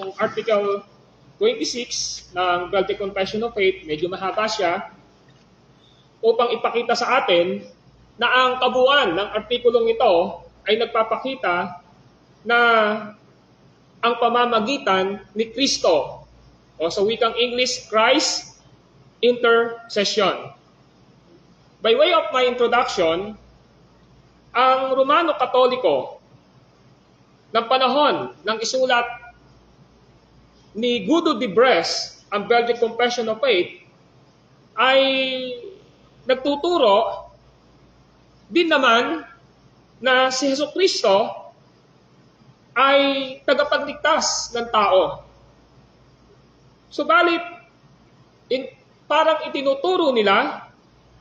yung Article 26 ng Belgic Confession of Faith, medyo mahaba siya, upang ipakita sa atin na ang kabuuan ng artikulong ito ay nagpapakita na ang pamamagitan ni Kristo, o sa wikang English, Christ intercession. By way of my introduction, ang Romano Katoliko ng panahon ng isulat ni Guido de Bresse, ang Belgic Confession of Faith, ay nagtuturo din naman na si Jesucristo ay tagapagligtas ng tao. Subalit, parang itinuturo nila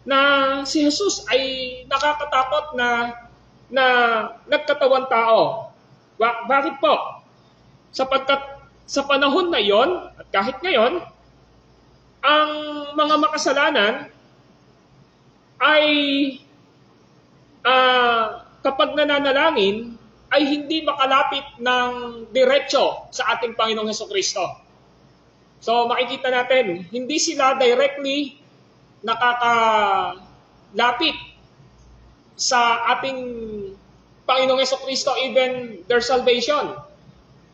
na si Jesus ay nakakatakot na nagkatawan tao. Bakit po? Sapagkat sa panahon na yon, at kahit ngayon, ang mga makasalanan ay kapag nananalangin, ay hindi makalapit ng diretso sa ating Panginoong Hesukristo. So makikita natin, hindi sila directly nakakalapit sa ating Panginoong Hesukristo, even their salvation.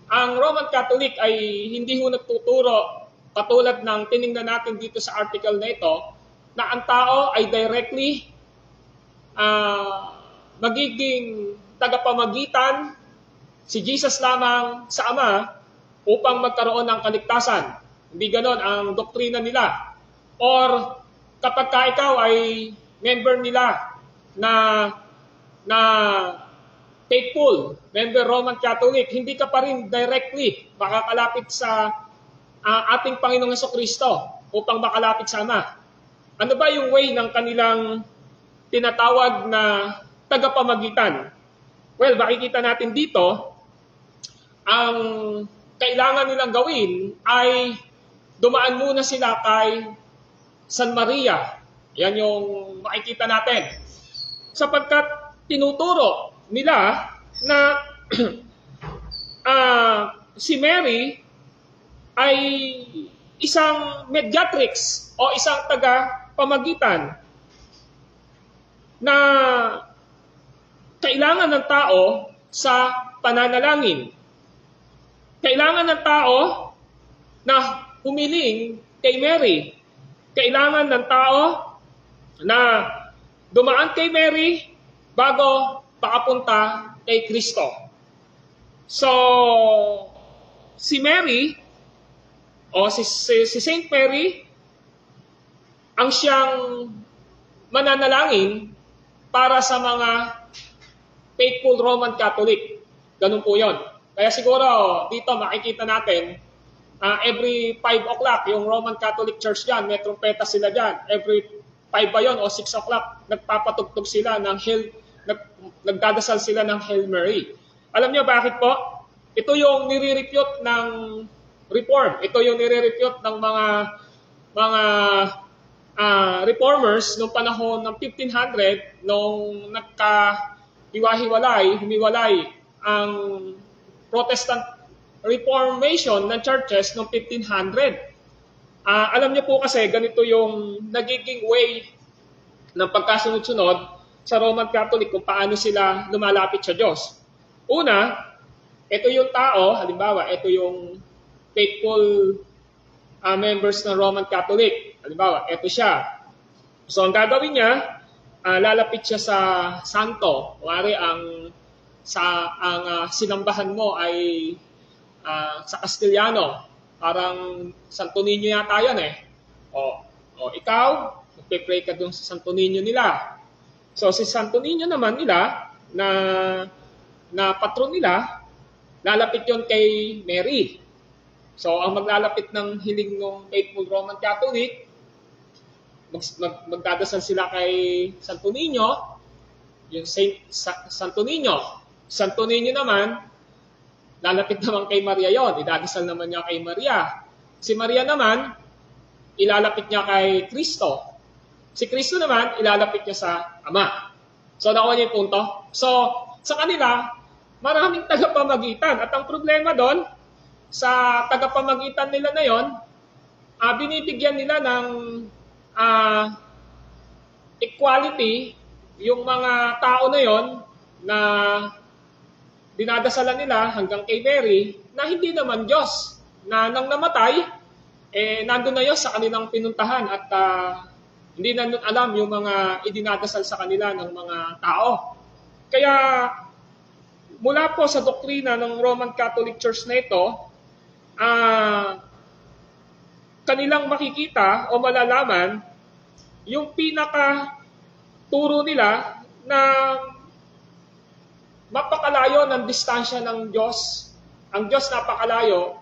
Ang Roman Catholic ay hindi ho nagtuturo, katulad ng tiningnan natin dito sa article na ito, na ang tao ay directly magiging tagapamagitan, si Jesus lamang sa Ama, upang magkaroon ng kaligtasan. Hindi ganon ang doktrina nila. Or kapag ka ikaw ay member nila na faithful, member Roman Catholic, hindi ka pa rin directly makakalapit sa ating Panginoong Hesukristo upang makalapit sa Ama. Ano ba yung way ng kanilang tinatawag na tagapamagitan? Well, makikita natin dito, ang kailangan nilang gawin ay dumaan muna sila kay San Maria. Yan yung makikita natin. Sapagkat tinuturo nila na si Mary ay isang mediatrix o isang taga-pamagitan na kailangan ng tao sa pananalangin. Kailangan ng tao na humiling kay Mary. Kailangan ng tao na dumaan kay Mary bago pakapunta kay Kristo. So, si Mary, o si Saint Mary, ang siyang mananalangin para sa mga faithful Roman Catholic. Ganun po yun. Kaya siguro dito makikita natin, every 5 o'clock, yung Roman Catholic Church dyan, may trumpeta sila dyan. Every 5 ba yun o 6 o'clock, nagpapatugtog sila ng nagdadasal sila ng Hail Mary. Alam niyo bakit po? Ito yung nire-refute ng Reform. Ito yung nire-refute ng mga reformers noong panahon ng 1500, nung humiwalay ang Protestant Reformation ng churches noong 1500. Alam niyo po kasi, ganito yung nagiging way ng pagkasunod-sunod sa Roman Catholic kung paano sila lumalapit sa Diyos. Una, ito yung tao, halimbawa, ito yung faithful members ng Roman Catholic. Halimbawa, ito siya. So, ang gagawin niya, lalapit siya sa santo. Kuwari, ang sinambahan mo ay sa Castellano. Parang Santo Niño yata yan eh. O ikaw, magpe-pray ka dun sa Santo Niño nila. So, si Santo Niño naman nila, na patron nila, lalapit yon kay Mary. So, ang maglalapit ng hiling ng faithful Roman Catholic, magdadasal sila kay Santo Niño, yung Santo Niño. Santo Niño naman, lalapit naman kay Maria yon, idadasal naman niya kay Maria. Si Maria naman, ilalapit niya kay Kristo. Si Kristo naman, ilalapit niya sa Ama. So, nakuha niyo yung punto? So, sa kanila, maraming tagapamagitan. At ang problema doon, sa tagapamagitan nila na yon, binibigyan nila ng equality yung mga tao na yon na dinadasalan nila hanggang kay Mary na hindi naman Diyos, na nang namatay, nandun na yun sa kanilang pinuntahan at hindi na nun alam yung mga idinadasal sa kanila ng mga tao. Kaya mula po sa doktrina ng Roman Catholic Church na ito, kanilang makikita o malalaman yung pinaka turo nila na mapakalayo ng distansya ng Diyos. Ang Diyos napakalayo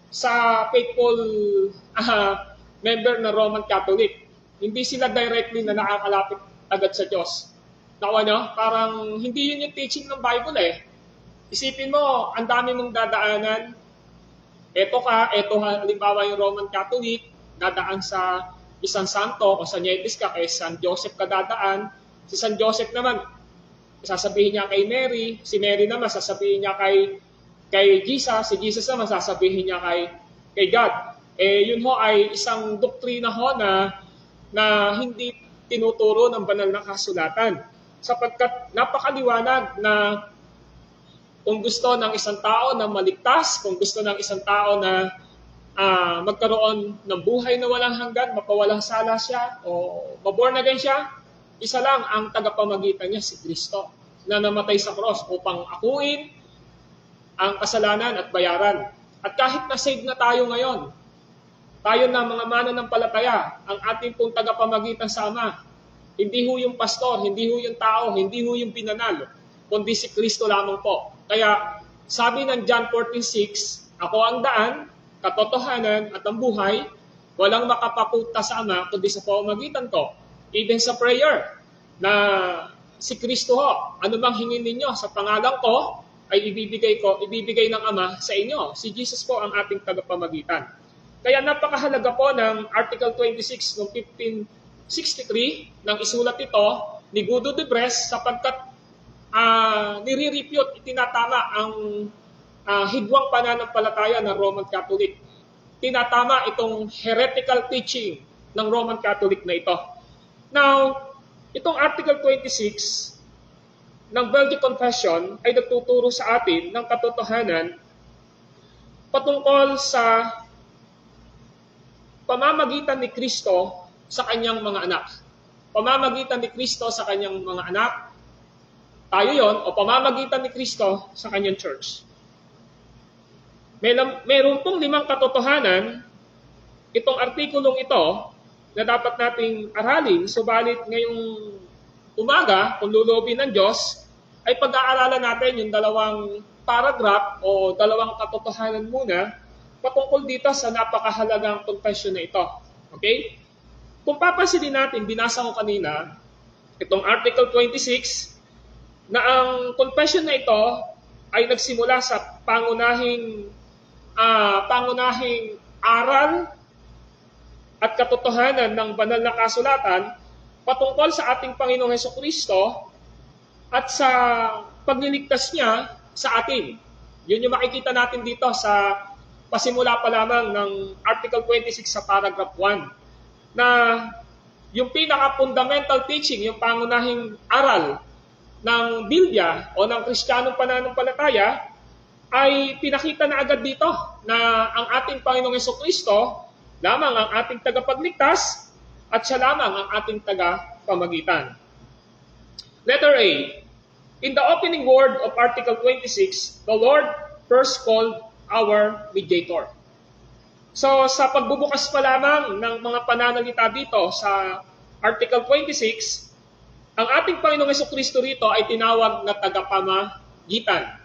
sa faithful member ng Roman Catholic. Hindi sila directly na nakakalapit agad sa Diyos. Naku, parang hindi yun yung teaching ng Bible eh. Isipin mo, ang dami mong dadaanan. Eto halimbawa yung Roman Catholic, dadaan sa isang santo o sa Nieves ka, kay San Joseph ka dadaan. Si San Joseph naman, sasabihin niya kay Mary, si Mary naman sasabihin niya kay Jesus, si Jesus naman sasabihin niya kay God. Yun ho ay isang doktrina ho na hindi tinuturo ng banal na kasulatan. Sapagkat napakaliwanag na kung gusto ng isang tao na maligtas, kung gusto ng isang tao na magkaroon ng buhay na walang hanggan, mapawalang sala siya, o maborn again siya, isa lang ang tagapamagitan niya, si Kristo, na namatay sa cross upang akuin ang kasalanan at bayaran. At kahit na-save na tayo ngayon, tayo na mga mananampalataya, ang ating pong tagapamagitan sa Ama, hindi ho yung pastor, hindi ho yung tao, hindi ho yung pinanalo, kundi si Kristo lamang po. Kaya sabi ng John 14:6, ako ang daan, katotohanan at ang buhay, walang makapapunta sa Ama kundi sa pamamagitan ko. Even sa prayer na si Kristo ho, ano bang hingin ninyo sa pangalan ko ay ibibigay ng Ama sa inyo. Si Jesus po ang ating tagapamagitan. Kaya napakahalaga po ng Article 26 ng 1563 ng isulat ito ni Guido de Bres sapagkat nire-refute, itinatama ang hidwang pananampalataya ng Roman Catholic. Tinatama itong heretical teaching ng Roman Catholic na ito. Now, itong Article 26 ng Belgic Confession ay nagtuturo sa atin ng katotohanan patungkol sa pamamagitan ni Kristo sa kanyang mga anak. Pamamagitan ni Kristo sa kanyang mga anak, tayo yon, o pamamagitan ni Kristo sa kanyang church. Meron pong 5 katotohanan itong artikulong ito na dapat nating aralin, subalit ngayong umaga, kung lulobin ng Diyos, ay pag-aaralan natin yung 2 paragraph o 2 katotohanan muna patungkol dito sa napakahalagang confession na ito. Okay? Kung papansinin natin, binasa ko kanina, itong Article 26, na ang confession na ito ay nagsimula sa pangunahing aral at katotohanan ng banal na kasulatan patungkol sa ating Panginoong Hesukristo at sa pagliligtas niya sa atin. Yun yung makikita natin dito sa pasimula pa lamang ng Article 26 sa paragraph 1 na yung pinaka-fundamental teaching, yung pangunahing aral ng Biblia o ng Kristiyanong pananampalataya ay pinakita na agad dito na ang ating Panginoong Hesukristo lamang ang ating tagapagligtas at siya lamang ang ating tagapamagitan. Letter A. In the opening word of Article 26, the Lord first called our mediator. So sa pagbubukas pa lamang ng mga pananalita dito sa Article 26, ang ating Panginoong Hesukristo rito ay tinawag na tagapamagitan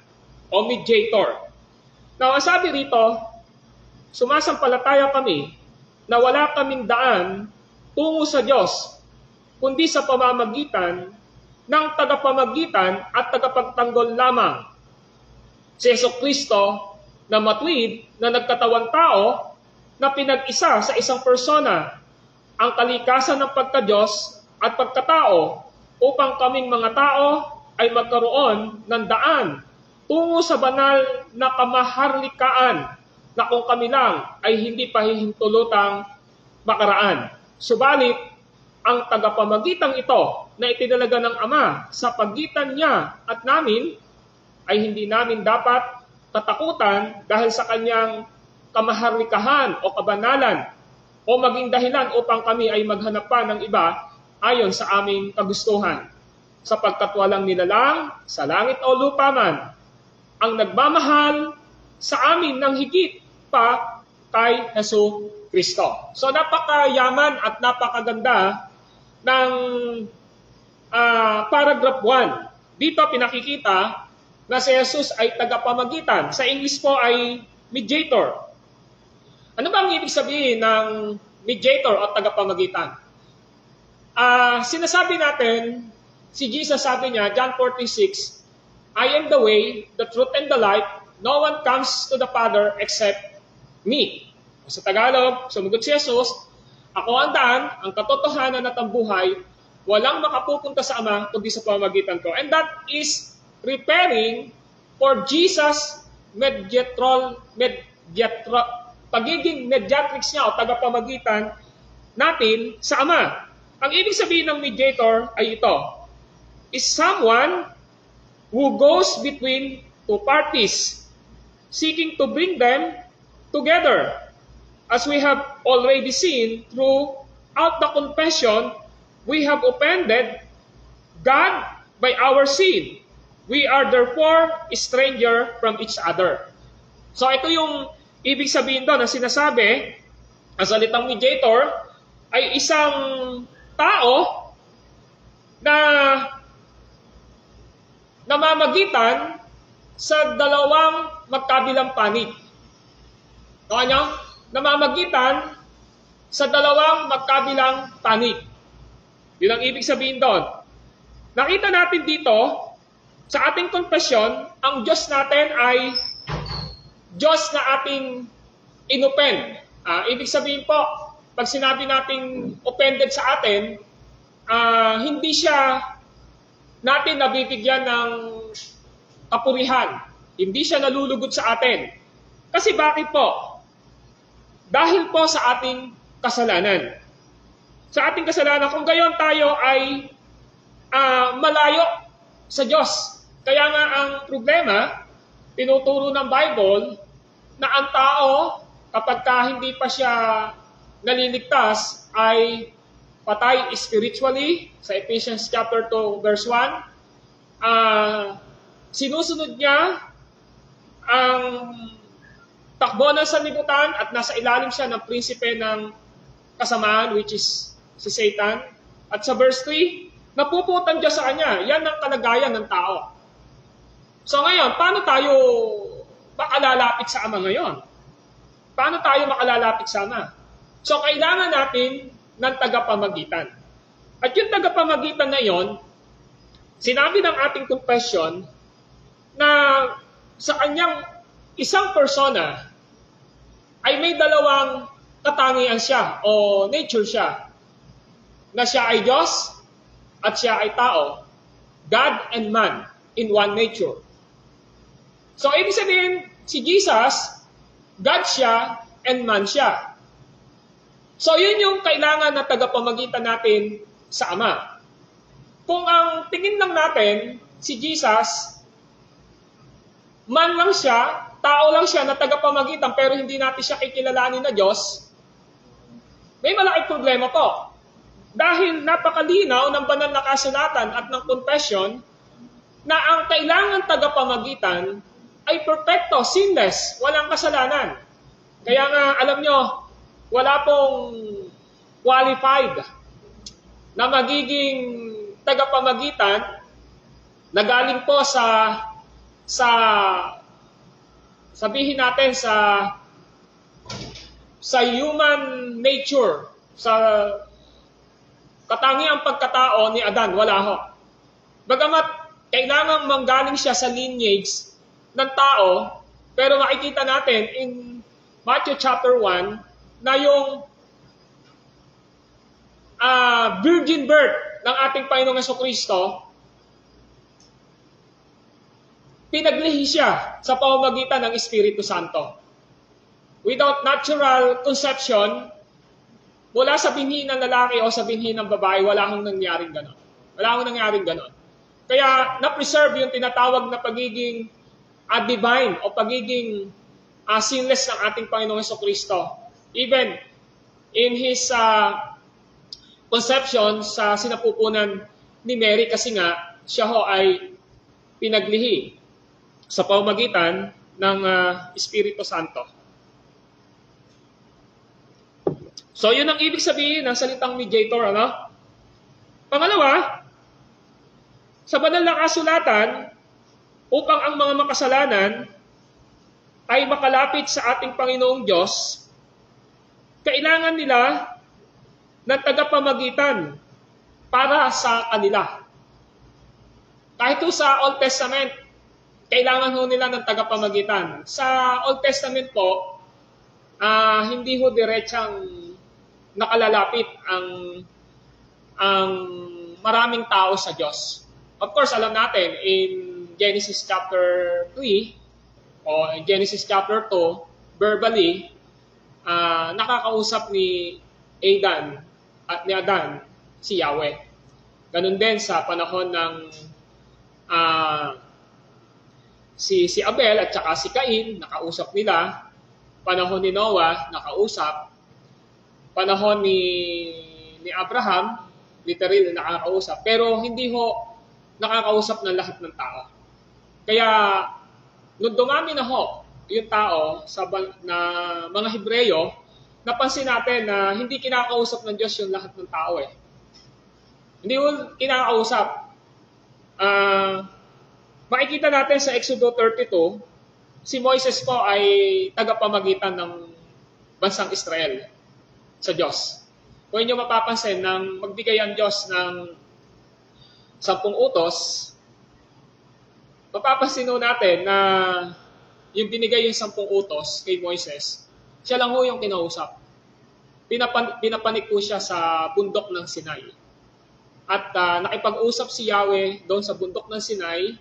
o mediator. Now, ang sabi rito, sumasampalataya kami na wala kaming daan tungo sa Diyos, kundi sa pamamagitan ng tagapamagitan at tagapagtanggol lamang, si Hesukristo na matuwid na nagkatawang tao na pinag-isa sa isang persona ang kalikasan ng pagka-Diyos at pagkatao upang kaming mga tao ay magkaroon ng daan tungo sa banal na kamaharlikaan na kung kami lang ay hindi pahihintulutang makaraan. Subalit, ang tagapamagitang ito na itinalaga ng Ama sa pagitan niya at namin ay hindi namin dapat tatakutan dahil sa kanyang kamaharlikahan o kabanalan o maging dahilan upang kami ay maghanap pa ng iba ayon sa aming kagustuhan. Sapagkat walang nilalang sa langit o lupa man ang nagmamahal sa amin ng higit pa kay Hesus Kristo. So napakayaman at napakaganda ng paragraph 1. Dito pinakikita na si Jesus ay tagapamagitan. Sa English po ay mediator. Ano ba ang ibig sabihin ng mediator o tagapamagitan? Sinasabi natin, si Jesus sabi niya, John 46, I am the way, the truth, and the life. No one comes to the Father except me. Sa Tagalog, sumagot si Jesus, ako ang daan, ang katotohanan at ang buhay, walang makapupunta sa Ama kundi sa pamamagitan ko. And that is preparing for Jesus pagiging mediatrix niya o tagapamagitan natin sa Ama. Ang ibig sabihin ng mediator ay ito, is someone who goes between two parties, seeking to bring them together. As we have already seen throughout the confession, we have offended God by our sin. We are therefore a stranger from each other. So ito yung ibig sabihin doon na sinasabi, ang salitang mediator ay isang tao na namamagitan sa dalawang magkabilang panig. Namamagitan sa dalawang magkabilang panig. Yun ang ibig sabihin doon. Nakita natin dito, sa ating confession, ang Diyos natin ay Diyos na ating inoffend. Ibig sabihin po, pag sinabi nating offended sa atin, hindi siya natin nabibigyan ng kapurihan. Hindi siya nalulugod sa atin. Kasi bakit po? Dahil po sa ating kasalanan. Sa ating kasalanan, kung gayon tayo ay malayo sa Diyos. Kaya nga ang problema, tinuturo ng Bible na ang tao, kapag hindi pa siya naliligtas, ay patay spiritually. Sa Ephesians chapter 2, verse 1. Sinusunod niya ang takbo ng sanlibutan at nasa ilalim siya ng prinsipe ng kasamaan, which is si Satan. At sa verse 3, napuputan Diyos sa kanya. Yan ang kalagayan ng tao. So ngayon, paano tayo makalalapit sa Ama ngayon? Paano tayo makalalapit sa Ama? So kailangan natin ng tagapamagitan. At yung tagapamagitan na yon, sinabi ng ating confession na sa kanyang isang persona ay may dalawang katangian siya o nature siya. Na siya ay Diyos at siya ay tao. God and man in one nature. So, ibig sabihin, si Jesus, God siya and man siya. So, yun yung kailangan na tagapamagitan natin sa Ama. Kung ang tingin lang natin, si Jesus, man lang siya, tao lang siya na tagapamagitan pero hindi natin siya kikilalanin na Diyos, may malaking problema po. Dahil napakalinaw ng banal na kasulatan at ng confession na ang kailangan tagapamagitan ay perfecto, sinless, walang kasalanan. Kaya nga, alam nyo, wala pong qualified na magiging tagapamagitan na galing po sa sabihin natin sa human nature, sa katangiang pagkatao ni Adan, wala ho. Bagamat kailangan manggaling siya sa lineage ng tao, pero makikita natin in Matthew chapter 1 na yung virgin birth ng ating Panginoong Jesucristo, pinaglihi siya sa pamamagitan ng Espiritu Santo. Without natural conception, mula sa binhi ng lalaki o sa binhi ng babae, wala hong nangyaring ganon. Wala hong nangyaring ganon. Kaya na-preserve yung tinatawag na pagiging divine o pagiging sinless ng ating Panginoong Jesucristo. Even in His conception sa sinapupunan ni Mary, kasi nga siya ho ay pinaglihi sa pamamagitan ng Espiritu Santo. So, yun ang ibig sabihin ng salitang mediator, ano? Pangalawa, sa banal na kasulatan, upang ang mga makasalanan ay makalapit sa ating Panginoong Diyos, kailangan nila ng tagapamagitan para sa kanila. Kahit sa Old Testament, kailangan ho nila ng tagapamagitan. Sa Old Testament po, hindi ho diretsang nakalalapit ang maraming tao sa Diyos. Of course, alam natin, in Genesis chapter 3 o in Genesis chapter 2, verbally, nakakausap ni Adan si Yahweh. Ganun din sa panahon ng si Abel at saka si Cain, nakausap nila. Panahon ni Noah, nakausap. Panahon ni Abraham, literally nakakausap. Pero hindi ho nakakausap ng lahat ng tao. Kaya, nung dumami na ho yung tao na mga Hebreyo, napansin natin na hindi kinakausap ng Diyos yung lahat ng tao eh. Hindi ho kinakausap. Makikita natin sa Exodus 32, si Moises po ay tagapamagitan ng bansang Israel sa Diyos. Kung inyo mapapansin, nang magbigay ang Diyos ng 10 utos, mapapansin natin na yung binigay yung 10 utos kay Moises, siya lang ho yung kinausap. Pinapanik po siya sa bundok ng Sinai. At nakipag-usap si Yahweh doon sa bundok ng Sinai,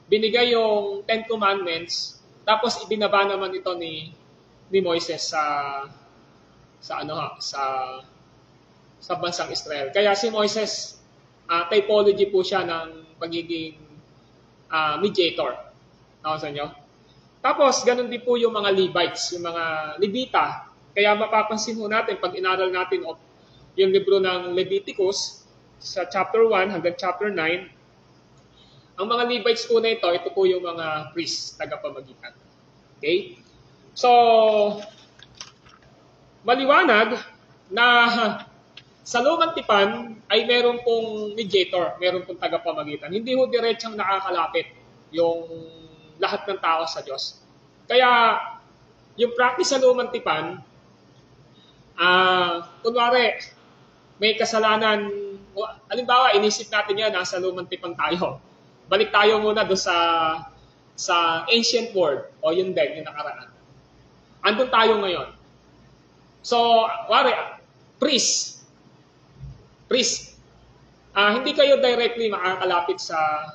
binigay yung 10 Commandments, tapos ibinaba naman ito ni Moises sa bansang Israel. Kaya si Moises, typology po siya ng pagiging mediator. Nakasa nyo? Tapos, ganun din po yung mga Levites, yung mga Levita. Kaya mapapansin ho natin, pag inaral natin yung libro ng Leviticus, sa chapter 1 hanggang chapter 9, ang mga Levites po na ito po yung mga priests, tagapamagitan. Okay? So, maliwanag na sa lumang tipan ay meron pong mediator, meron pong tagapamagitan. Hindi ho diretsang nakakalapit yung lahat ng tao sa Diyos. Kaya, yung practice sa lumang tipan, kunwari, may kasalanan, halimbawa, inisip natin yan, nasa lumang tipan tayo. Balik tayo muna doon sa ancient world, o yun din, yung nakaraan. Andun tayo ngayon. So, priest. Hindi kayo directly makakalapit sa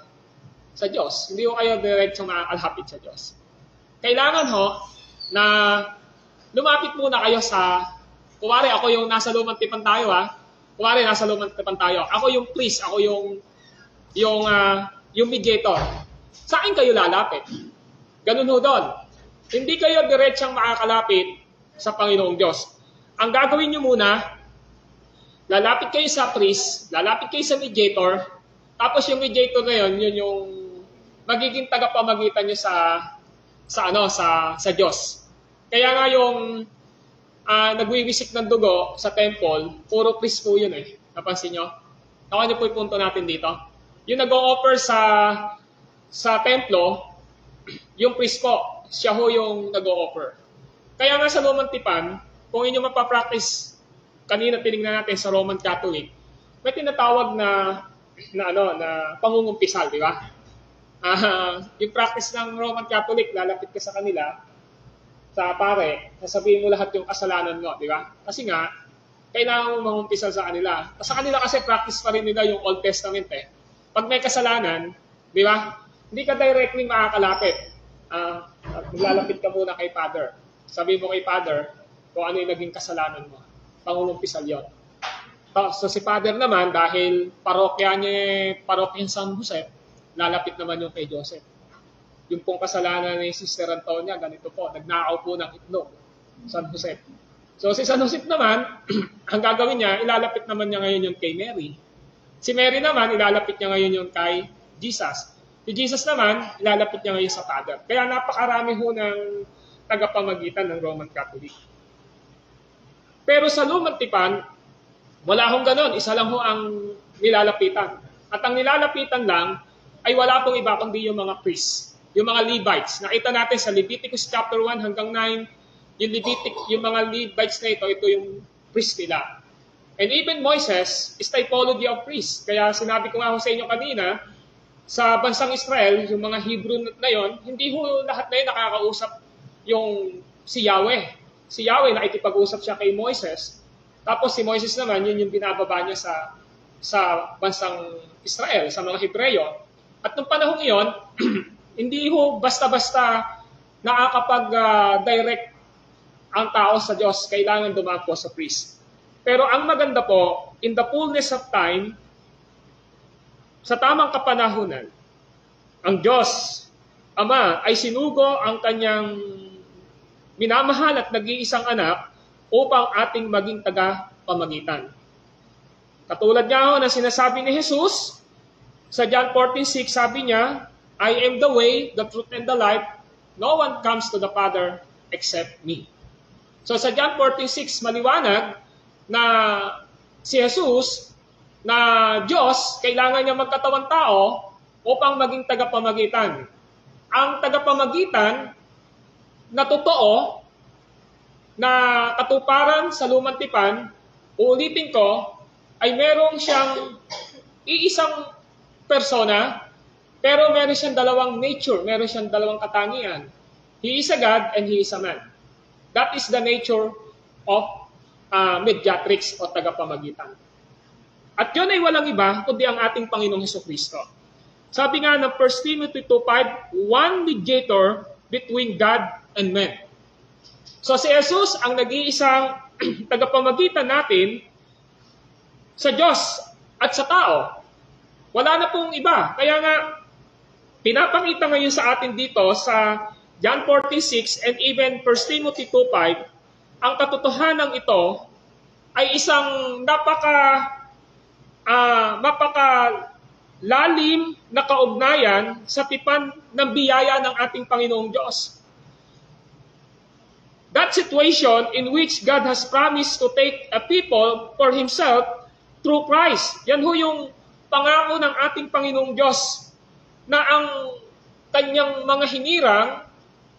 Diyos. Hindi ko kayo directly makakalapit sa Diyos. Kailangan ho na lumapit muna kayo kuwari ako yung nasa lumang tipan tayo Kuwari nasa lumang tipan tayo. Ako yung priest, ako yung mediator. Sa akin kayo lalapit. Ganun ho doon. Hindi kayo diretsang makakalapit sa Panginoong Diyos. Ang gagawin nyo muna, lalapit kayo sa priest, lalapit kayo sa mediator, tapos yung mediator na yun yung magiging tagapamagitan nyo sa Diyos. Kaya nga yung nagwiwisik ng dugo sa temple, puro priest po yun eh. Napansin nyo? Nakuha nyo po yung punto natin dito. Yung nag-o-offer sa templo, yung priest po, siya ho yung nag-o-offer. Kaya nga sa lumang tipan, kung inyo mapapractice, kanina tinignan natin sa Roman Catholic, may tinatawag na pangungumpisal, di ba? Yung practice ng Roman Catholic, lalapit ka sa kanila, sa pare, sasabihin mo lahat yung kasalanan mo, di ba? Kasi nga, kailangan mo mangumpisal sa kanila. Sa kanila kasi practice pa rin nila yung Old Testament eh. Pag may kasalanan, di ba? Hindi ka directly makakalapit. Maglalapit ka muna kay Father. Sabi mo kay Father kung ano yung naging kasalanan mo. Pangungumpisal yun. So si Father naman, dahil parokya San Jose, lalapit naman yung kay Joseph. Yung pong kasalanan ni Sister Antonia, ganito po, nagnakaw po ng itlog, San Jose. So si San Jose naman, ang gagawin niya, ilalapit naman niya ngayon yung kay Mary. Si Mary naman, ilalapit niya ngayon yung kay Jesus. Si Jesus naman, ilalapit niya ngayon sa Father. Kaya napakarami ho ng tagapamagitan ng Roman Catholic. Pero sa Lumang Tipan, wala hong ganon. Isa lang ho ang nilalapitan. At ang nilalapitan lang ay wala pong iba kundi yung mga priests, yung mga Levites. Nakita natin sa Leviticus chapter 1 hanggang 9, yung mga Levites na ito yung priest nila. And even Moses is typology of priest. Kaya sinabi ko nga ho sa inyo kanina, sa bansang Israel, yung mga Hebrew na yon, hindi ho lahat na yun nakakausap yung si Yahweh. Si Yahweh nakikipag-usap siya kay Moses. Tapos si Moses naman, yun yung binababa niya sa bansang Israel, sa mga Hebreyo. At nung panahon iyon, hindi ho basta-basta nakakapag-direct ang tao sa Diyos. Kailangan dumako sa priest. Pero ang maganda po, in the fullness of time, sa tamang kapanahunan, ang Diyos, Ama, ay sinugo ang kanyang minamahal at nag-iisang anak upang ating maging taga-pamagitan. Katulad nga ho na sinasabi ni Jesus, sa John 14:6, sabi niya, I am the way, the truth, and the life. No one comes to the Father except me. So sa John 14:6, maliwanag na si Jesus, na Diyos, kailangan niya magkatawang tao upang maging tagapamagitan. Ang tagapamagitan na totoo, na katuparan sa Lumang Tipan, uulitin ko, ay merong siyang iisang persona, pero meron siyang dalawang nature, meron siyang dalawang katangian. He is a God and He is a man. That is the nature of mediatrix o tagapamagitan. At yun ay walang iba, kundi ang ating Panginoong Hesukristo. Sabi nga ng 1 Timothy 2:5, one mediator between God and men. So si Jesus ang nag-iisang tagapamagitan natin sa Diyos at sa tao. Wala na pong iba. Kaya nga, pinapakita ngayon sa atin dito sa John 14:6 and even 1 Timothy 2:5, ang katotohanan ito ay isang mapakalalim na kaugnayan sa tipan ng biyaya ng ating Panginoong Diyos. That situation in which God has promised to take a people for Himself through Christ. Yan ho yung pangako ng ating Panginoong Diyos na ang kanyang mga hinirang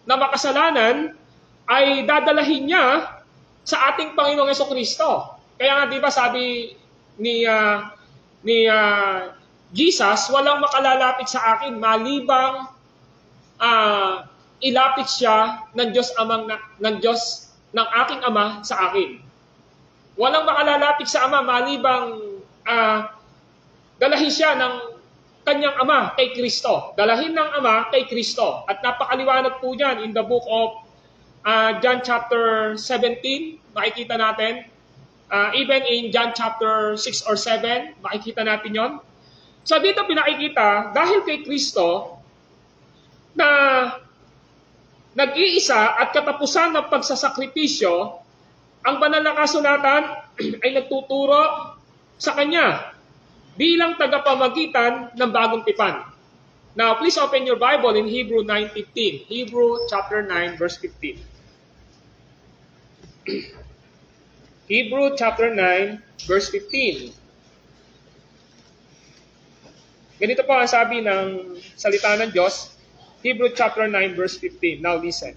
na makasalanan ay dadalahin niya sa ating Panginoong Hesukristo. Kaya nga 'di ba sabi ni Jesus, walang makalalapit sa akin malibang ilapit siya ng Diyos ng aking Ama sa akin. Walang makalalapit sa Ama malibang dalahin siya ng kanyang Ama kay Kristo. Dalahin ng Ama kay Kristo. At napakaliwanag po diyan in the book of John chapter 17, makikita natin. Even in John chapter 6 or 7, makikita natin yon. So dito pinakikita, dahil kay Kristo, na nag-iisa at katapusan ng pagsasakripisyo, ang banal na kasulatan ay nagtuturo sa Kanya bilang tagapamagitan ng bagong tipan. Now, please open your Bible in Hebrew 9:15. Hebrew chapter 9, verse 15. Hebrew chapter 9, verse 15. Ganito po ang sabi ng salita ng Diyos, Hebrew chapter 9, verse 15. Now listen.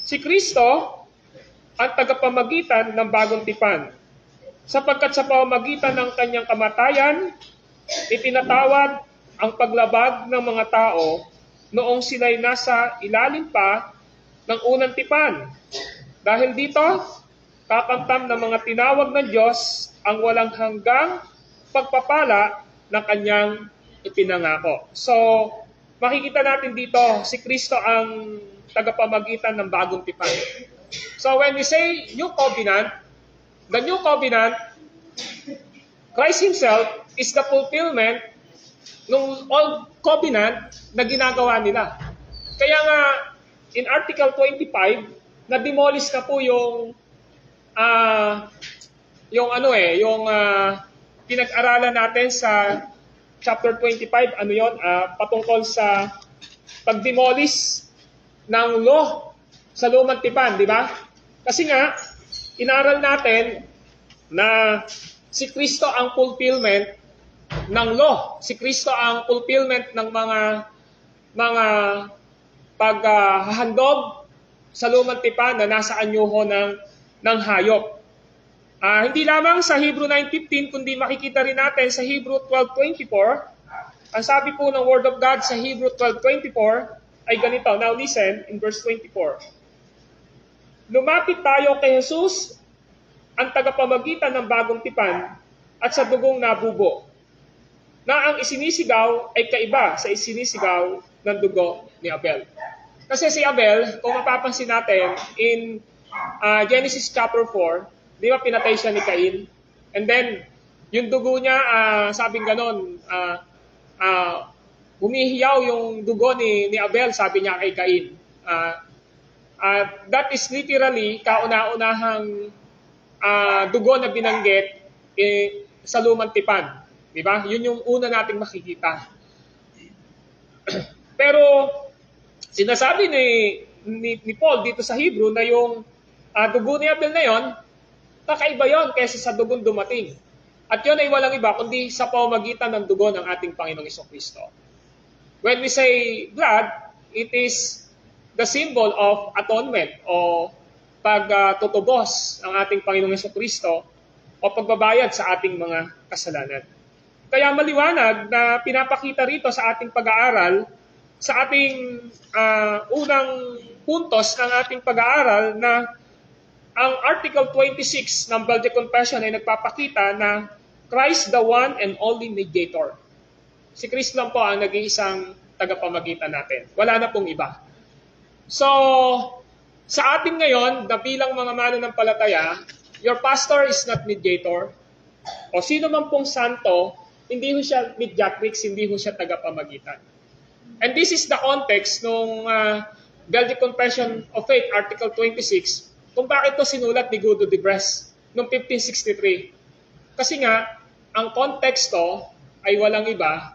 Si Kristo ang tagapamagitan ng bagong tipan, sapagkat sa pamamagitan ng kanyang kamatayan, itinatawad ang paglabag ng mga tao noong sila'y nasa ilalim pa ng unang tipan. Dahil dito, kakamtam ng mga tinawag ng Diyos ang walang hanggang pagpapala ng kanyang ipinangako. So, makikita natin dito, si Kristo ang tagapamagitan ng bagong tipan. So when we say New Covenant, the New Covenant, Christ Himself is the fulfillment ng Old Covenant na ginagawa nila. Kaya nga, in Article 25, na-demolish na po yung pinag-aralan natin sa chapter 25, patungkol sa pag-demolish ng law sa lumang tipan, di ba? Kasi nga, inaral natin na si Kristo ang fulfillment ng law. Si Kristo ang fulfillment ng mga paghahandog sa lumang tipan na nasa anyuho ng hayop. Hindi lamang sa Hebrew 9:15, kundi makikita rin natin sa Hebrew 12:24. Ang sabi po ng Word of God sa Hebrew 12:24 ay ganito. Now listen, in verse 24. Lumapit tayo kay Jesus, ang tagapamagitan ng bagong tipan, at sa dugong nabubo, na ang isinisigaw ay kaiba sa isinisigaw ng dugo ni Abel. Kasi si Abel, kung mapapansin natin, in Genesis chapter 4, di ba pinatay siya ni Cain? And then, yung dugo niya, sabing ganon, humihiyaw yung dugo ni Abel, sabi niya kay Cain. That is literally kauna-unahang dugo na binanggit sa lumang tipan. Diba? Yun yung una nating makikita. Pero sinasabi ni Paul dito sa Hebrew na yung dugo ni Abel na yon, kakaiba yon kaysa sa dugong dumating. At yun ay walang iba kundi sa pamamagitan ng dugo ng ating Panginoong Jesucristo. When we say blood, it is the symbol of atonement o pagtutubos ng ating Panginoong Jesucristo o pagbabayad sa ating mga kasalanan. Kaya maliwanag na pinapakita rito sa ating pag-aaral, sa ating unang puntos ng ating pag-aaral na ang Article 26 ng Belgian Confession ay nagpapakita na Christ the one and only mediator. Si Kristo lang po ang nag-iisang tagapamagitan natin. Wala na pong iba. So, sa atin ngayon, na bilang mga mananampalataya, your pastor is not mediator. O sino man pong santo, hindi ho siya mediatrix, hindi ho siya tagapamagitan. And this is the context nung Belgian Confession of Faith, Article 26, kung bakit ito sinulat ni Guido de Bresse noong 1563. Kasi nga, ang konteksto ay walang iba,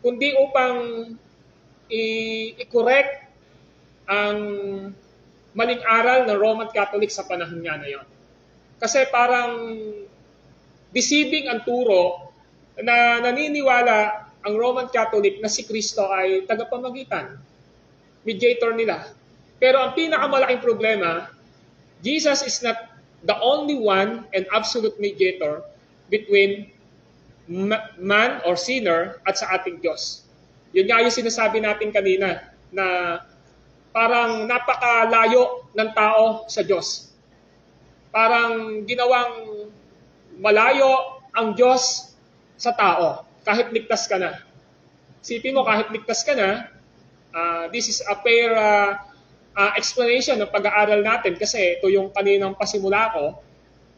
kundi upang i-correct ang maling aral ng Roman Catholic sa panahon nga na yon. Kasi parang deceiving ang turo na naniniwala ang Roman Catholic na si Kristo ay tagapamagitan, mediator nila. Pero ang pinakamalaking problema, Jesus is not the only one and absolute mediator between man or sinner at sa ating Diyos. Yun nga yung sinasabi natin kanina na parang napakalayo ng tao sa Diyos. Parang ginawang malayo ang Diyos sa tao kahit ligtas ka na. Sipin mo, kahit ligtas ka na, this is a fair explanation ng pag-aaral natin kasi ito yung kaninang pasimula ko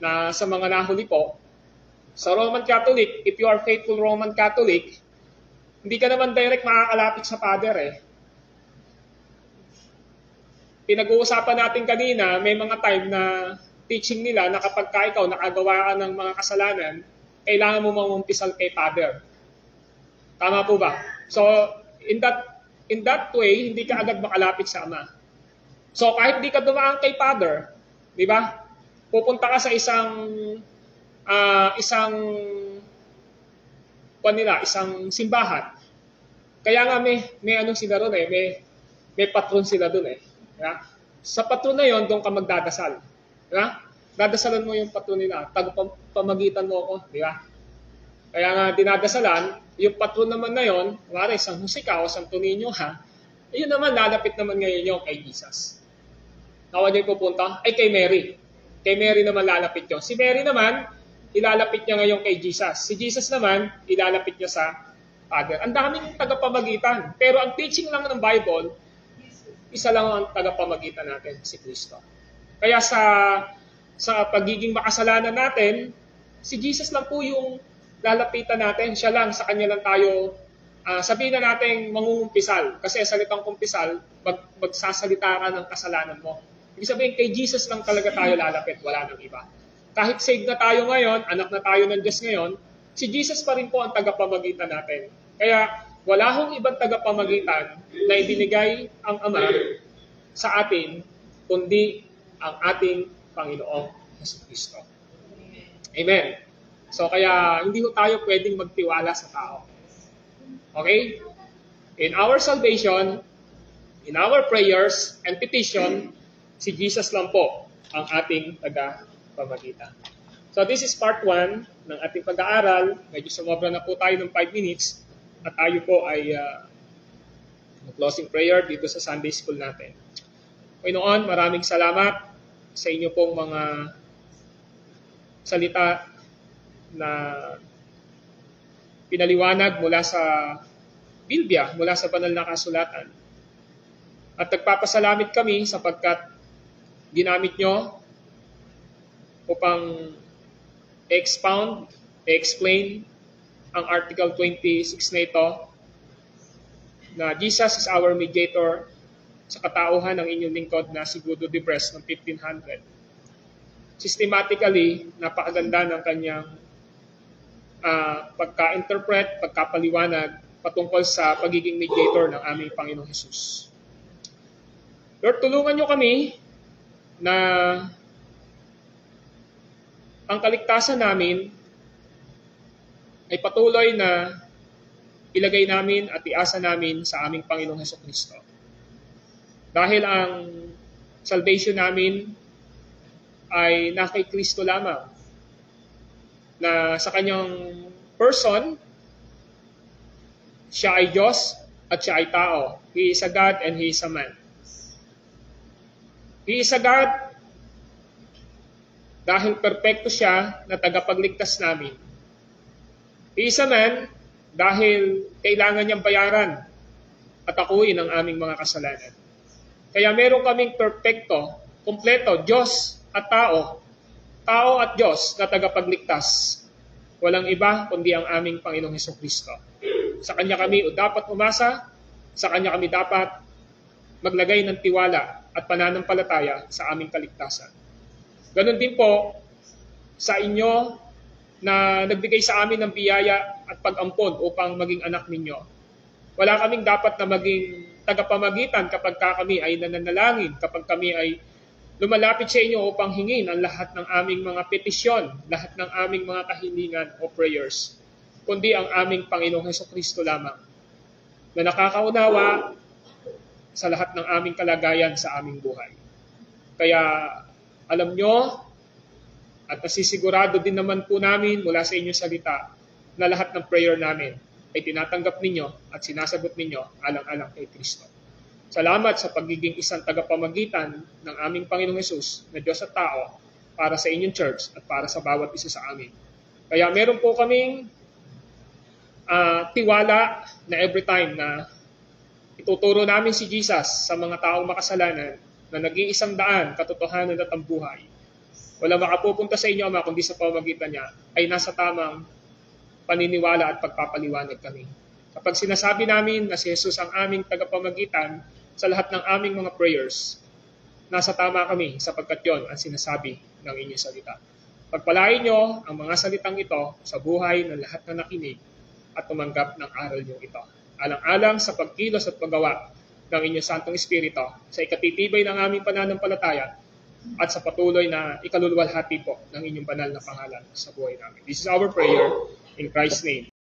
na sa mga nahuli po. Sa Roman Catholic, if you are faithful Roman Catholic, hindi ka naman direct makakalapit sa Father eh. Pinag-uusapan natin kanina, may mga time na teaching nila na kapag ikaw nakagawa ka ng mga kasalanan, kailangan mo mangumpisal kay Father. Tama po ba? So, in that way, hindi ka agad makalapit sa Ama. So, kahit di ka dumaan kay Father, di ba? Pupunta ka sa isang simbahan. Kaya nga may anong sila ron eh, may patron sila doon eh. Yeah? Sa patron na yon, doon ka magdadasal. Yeah? Dadasalan mo yung patron nila, tagapamagitan mo ako, di ba? Kaya nga dinadasalan, yung patron naman na yon, wala San Jose ka o Santo Niño ha, yun naman lalapit naman ngayon yung kay Jesus. Nawa niya pupunta? Ay kay Mary. Kay Mary naman lalapit yun. Si Mary naman, ilalapit niya ngayon kay Jesus. Si Jesus naman, ilalapit niya sa Father. Ang daming tagapamagitan. Pero ang teaching lang ng Bible isa lang ang tagapamagitan natin, si Kristo. Kaya sa pagiging makasalanan natin, si Jesus lang po yung lalapitan natin. Siya lang, sa Kanya lang tayo, sabihin na natin mangungumpisal. Kasi salitang kumpisal, magsasalita ka ng kasalanan mo. Ibig sabihin, kay Jesus lang talaga tayo lalapit, wala nang iba. Kahit saved na tayo ngayon, anak na tayo ng Diyos ngayon, si Jesus pa rin po ang tagapamagitan natin. Kaya wala hong ibang tagapamagitan na ibinigay ang Ama sa atin, kundi ang ating Panginoong Jesucristo. Amen. So kaya hindi ho tayo pwedeng magtiwala sa tao. Okay? In our salvation, in our prayers and petition, si Jesus lang po ang ating tagapamagitan. So this is part 1 ng ating pag-aaral. Medyo sumobra na po tayo ng 5 minutes at tayo po ay closing prayer dito sa Sunday School natin. Panginoon, maraming salamat sa inyo pong mga salita na pinaliwanag mula sa Biblia, mula sa banal na kasulatan. At nagpapasalamat kami sapagkat ginamit nyo upang expound, explain ang Article 26 na ito, na Jesus is our mediator sa katauhan ng inyong lingkod na si Gudo de Bres ng 1500. Systematically, napakaganda ng kanyang pagka-interpret, pagkapaliwanag patungkol sa pagiging mediator ng aming Panginoong Hesus. Lord, tulungan nyo kami na ang kaligtasan namin ay patuloy na ilagay namin at iasa namin sa aming Panginoong Hesukristo. Dahil ang salvation namin ay na kay Kristo lamang, na sa kanyang person, siya ay Diyos at siya ay tao. He is a God and He is a man. He is a God dahil perpekto siya na tagapagligtas namin. He is a man dahil kailangan niyang bayaran at akuin ang aming mga kasalanan. Kaya meron kaming perpekto, kompleto, Diyos at tao, tao at Diyos na tagapagligtas. Walang iba kundi ang aming Panginoong Hesukristo. Sa Kanya kami dapat umasa, sa Kanya kami dapat maglagay ng tiwala at pananampalataya sa aming kaligtasan. Ganon din po sa inyo na nagbigay sa amin ng biyaya at pag-ampon upang maging anak ninyo. Wala kaming dapat na maging tagapamagitan kapag kami ay nananalangin, kapag kami ay lumalapit sa inyo upang hingin ang lahat ng aming mga petisyon, lahat ng aming mga kahilingan o prayers, kundi ang aming Panginoong Hesukristo lamang na nakakaunawa sa lahat ng aming kalagayan sa aming buhay. Kaya alam nyo at nasisigurado din naman po namin mula sa inyong salita na lahat ng prayer namin ay tinatanggap ninyo at sinasagot ninyo alang-alang kay Kristo. Salamat sa pagiging isang tagapamagitan ng aming Panginoong Hesus na Diyos at tao para sa inyong church at para sa bawat isa sa amin. Kaya meron po kaming tiwala na every time na ituturo namin si Jesus sa mga taong makasalanan na nag-iisang daan, katotohanan at ang buhay. Wala makapupunta sa inyo, Ama, kundi sa pamamagitan niya ay nasa tamang paniniwala at pagpapaliwanag kami. Kapag sinasabi namin na si Jesus ang aming tagapamagitan sa lahat ng aming mga prayers, nasa tama kami sapagkat yon ang sinasabi ng inyong salita. Pagpalain nyo ang mga salitang ito sa buhay ng lahat na nakinig at tumanggap ng aral nyo ito. Alang-alang sa pagkilos at paggawa ng inyong Santong Espiritu sa ikatitibay ng aming pananampalataya at sa patuloy na ikaluluwalhati po ng inyong banal na pangalan sa buhay namin. This is our prayer in Christ's name.